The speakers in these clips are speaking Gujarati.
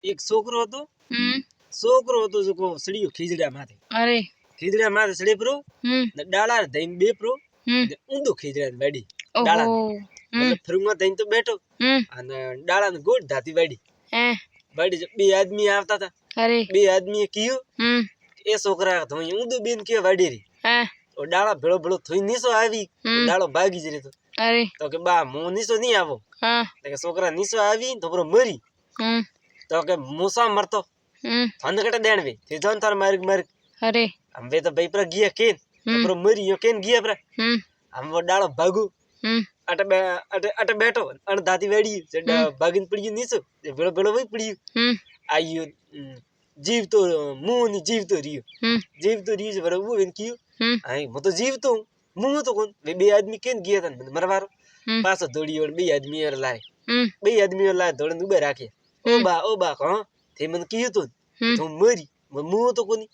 એક છોકરો હતો हम्म છોકરો હતો જો કો સડ્યો ખીજડા માથે अरे ખીજડા માથે સડે પ્રો ને ડાળા ધઈન બે પ્રો हम्म ને ઊંધો ખીજડા વાડી ओहो ડાળા મતલબ ફરુંગમાં ધઈન તો બેઠો અને ડાળા ને ગોળ ધાતી વાડી हैं વાડી બે આદમી આવતા હતા अरे બે આદમીએ કીયું એ છોકરા ધોઈ ઊંધો બેન કે વાડી રી हैं તો ડાળા ભેળો ભેળો થોઈ નીસો આવી ડાળો ભાગી જ રીતો अरे તો કે બા હું નીસો નહીં આવો हाँ તો કે છોકરા નીસો આવી તો બરો મરી તો કે મૂસા મરતો ફંદ કટે દેણવે તે જોન તાર માર્ગ માર્ગ अरे હવે તો ભાઈ પર ગયા કેન પર મરી યો કેન ગયા પર હમ વો ડાળો ભાગુ અટે બેઠો અણ દાતી વેડી ભાગીન પડ્યું નીચો તે ભેળો ભેળો વઈ પડ્યું આયો જીવતો મુની જીવતો રહ્યો છે બરાબર એન કીયું આઈ હું તો જીવતો હું તો કોણ બે આદમી કેન ગયા તન મરવારો પાછો દોડ્યો બે આદમી અર લાય બે આદમી લાય દોડને ઉભા રાખ્યા ઓ બા હા તે મને કીધું તું તું મરી હું તો કોની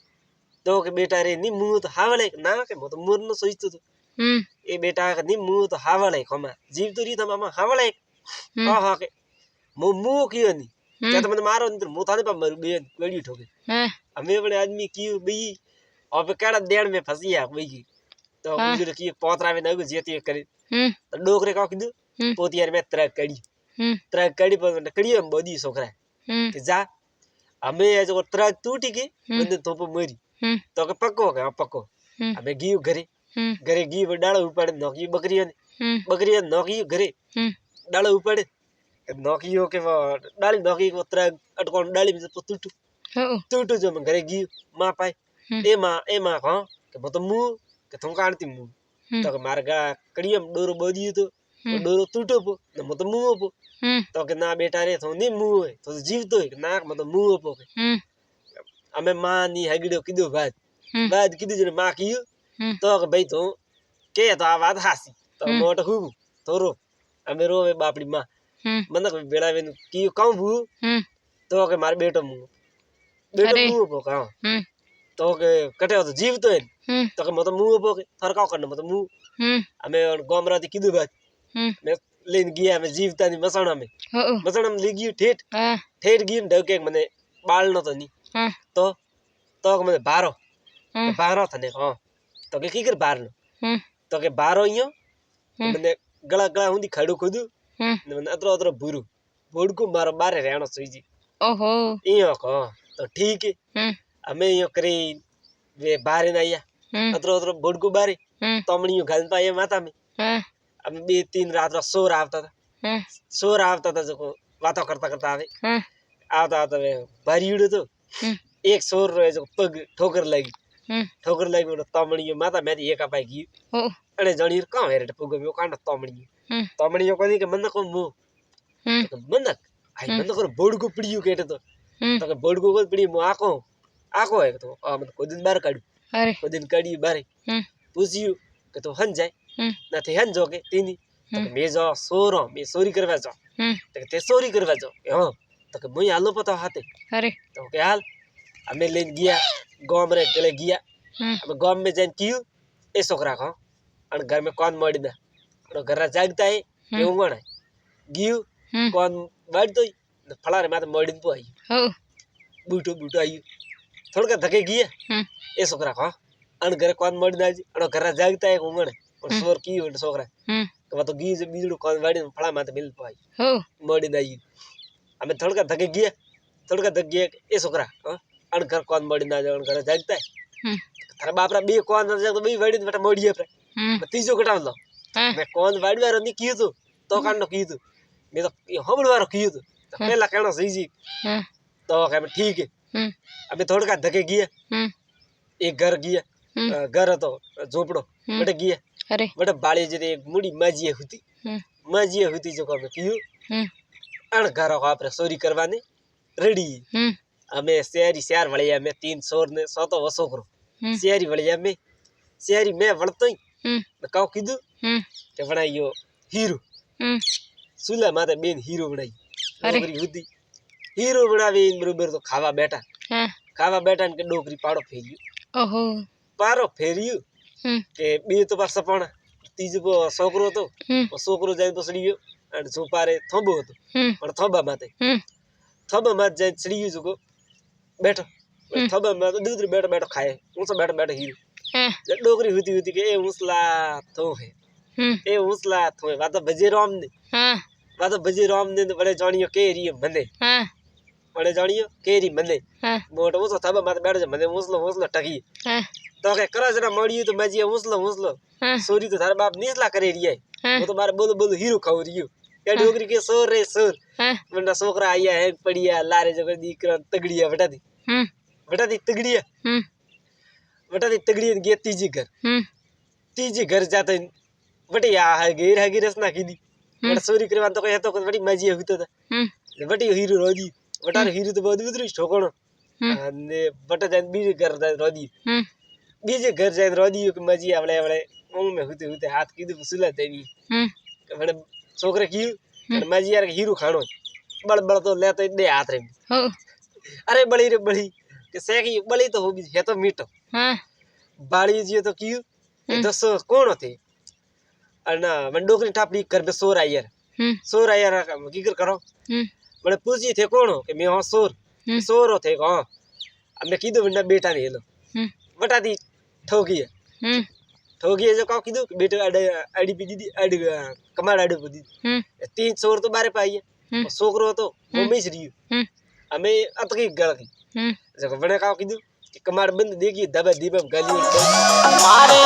તો કે બેટા રે ની હું તો હાવળે ના કે હું તો મોરનો સોચતો તો એ બેટા કે ની હું તો હાવળે ખમા જીવ તો રી તમા હાવળે હા કે હું કીયો ની કે તમને મારો ને હું તાને પા મરું બેન ગડી ઠોકે અમે પણ આદમી કીયું બઈ હવે કેડા દેણ મે ફસિયા બઈ તો બીજું કી પોતરાવે નગુ જેતી કરી તો ડોકરે કા કીધું પોતિયાર મે ત્રક કડી પણ કડીયો બધી છોકરા કે જા અમે જો ટ્રક તૂટી ગઈ બંને તો મરી તો કે પક્કો અમે ગયું ઘરે ગયું ડાળો ઉપાડે નોકી બકરીઓ નોકી ઘરે ડાળો ઉપાડે નોકીઓ કે ડાળી નોકી કો ટ્રક અટકોણ ડાળી તો તૂટું જો ઘરે ગયું માં પાય એમાં હા કે તો હું કે તું કાણતી હું તો કે મારા ગા કડીયમ ડોરો બોદ્યું તો ડોરો તૂટો પો ને મો તો મુઓ પો તો કે ના બેટા રે તો ની મુઓ હોય તો જીવતો હોય ના મો તો મુઓ પો કે અમે માં ની હગડ્યો કીધું વાત કીધું છે માં કીયું તો કે ભાઈ તો કે તો આ વાત હાસી તો મોટ હું તોરો અમે રોવે બાપડી માં મને બેડાવે કીયું કામ હું તો કે માર બેટો મુઓ મુઓ પો કા તો કે કટે તો જીવતો હોય તો કે મો તો મુઓ પો કે ફરકાવ કરને મો તો મુઓ અમે ગોમરાથી કીધું વાત મે લઈને ગયા અમે જીવતાની મસણામાં લઈ ગયું ઠેઠ ગયું ઢકે મને બાળ નતો ની તો મને ભારો થને હા તો કે કી કર બારનો તો કે બારો યો મને ગળા હુંદી ખાડું ખોદું ને મને અતરો ભૂરું ભોડકું મારો બારે રહેણો સુઈજી ओहो ઈયો કો તો ઠીક અમે યો કરી વે બારે ના આયા અતરો ભોડકું બારે તમણીયું ગાલ પાયે માતા મે અમે 2-3 રાત સોર આવતા હતા જો વાતો કરતા આવતા વે ભરીડું તો એક સોર જો પગ ઠોકર લાગી તમણીયું માતા મેથી એક અપાઈ ગયું અને જણીર કાં હેરે પગ મે કાંડ તમણીયું કોની કે મને કો મો મને આઈ મને કો બોડકું પડીયું કેટે તો કે બોડકું કો પડી મો આકો હે તો આ મને કોદિન બાર કાઢ્યું अरे કોદિન કાઢી બારે પૂછ્યું કે તો હન જાય નથી હન જો કે તીની તો કે મે જો સોરો મે ચોરી કરવા જો તો કે તે ચોરી કરવા જો હા તો કે મુઈ હાલો પતો હાથે अरे તો કે હાલ અમે લઈને ગયા ગામ રે ગલે ગયા અમે ગામ में જઈને કીયું એ છોકરા કો અને ઘર में કોણ મળી ના તો ઘર જાગતા હે એ ઊંઘણ ગયું કોણ વાડતો ફળારે માથે મળી પો આવી हो બૂટો આવ્યું થોડકા ધકે ગયા એ છોકરા કો અને ઘરે કોણ મળી ના અને ઘર જાગતા હે ઊંઘણ और सोर की છોકરા તો ગી જે બીજડું કોણ વાડી ફળા માથે મિલ પો આવી हो મળી ના અમે થોડકા ધકે ગયા એ છોકરા અને ઘર કોણ મળી ના ઘર જાગતા તારા બાપરા બે કોણ તો બે વાડી બેટા મળી આપણે ત્રીજો કટાવ લો મે કોણ વાડવારો ની કીધું તો કાંડો કીધું મે તો હમણવારો કીધું તો પેલા કાણો સીજી તો કે ઠીક હે અમે થોડકા ધકે ગયા એક ઘર ગયા ઘર હતો ઝોપડો બટે ગયા अरे બટે બાળી જે એક મુડી માજીએ હતી જો કે કીયું અણ ઘરો આપણે ચોરી કરવાની રેડી અમે શેર વળ્યા અમે 3 સોર ને સોતો વસોકરો શેરી વળ્યા અમે શેરી મે વળતોય કાવ કીધું કે વણાયો હીરો સુલા માથે બેન હીરો વણાઈ ડોકરી હતી હીરો વણાવી બરોબર તો ખાવા બેઠા ને કે ડોકરી પારો ફેર્યું કે બે તો પાસ સપણા ત્રીજો છોકરો હતો જાય તો સડી ગયો અને સુપારે થોબો હતો પણ થોબા માથે थब मत जाए चढ़ी जुको बैठो थब में तो दूसरी बैठो बैठो खाए उनसे बैठो बैठो हीरो जब डोकरी होती होती के ए उसला तो है ए उसला तो है वाता बजे राम ने वाता बजे राम ने बड़े जानियो के री मने बड़े जानियो के री मने मोट उसो थब मत बैठ जा मने उसलो टकी तो के करा जरा मड़ियो तो मजी उसलो सोरी तो थारे बाप निसला करे रही है वो तो मारे बोलो बोलो हीरो खाओ रियो या डोगरी के सोर रे सोर वंडा सोकरा आया है पड़िया लारे जगर दीकरा तगड़िया बेटा दी तगड़िया गे तीजी घर जाते बटे या है गिर रसना कीदी बड़ा सोरी करवान तो कहे तो बड़ी मजी होतो था बटी हीरो रोदी बटा हीरो तो बहुत उधर ठोकणो ने बटा जान बीजे घर रोदी बीजे घर जाए रोदी के मजी आवले ओम में होते हाथ कीदु सुला देनी बड़े छोकरे की मजी यार हीरो खानो बड़ तो लेते दे हाथ रे अरे बड़ी रे बड़ी के सेकी बड़ी तो होगी है तो मीठो बाड़ी जी तो की दस कौन होते अना मंडोकरी टापड़ी कर पे सोर आयर की करो बड़े पूछी थे कौन हो के मैं हां सोर होते हां अब मैं कीदो बंदा बेटा ने लो बटा दी ठोकी है जो का कीदो बेटा आईडी पी दी आईडी कमाड़ आईडी पी दी 3 सोर तो बारे पाई है सोकरो तो वो में श्री हमें अतकी गल की जको बने का कीदो कमाड़ बंद देखिए दबा दीबा गाली मारे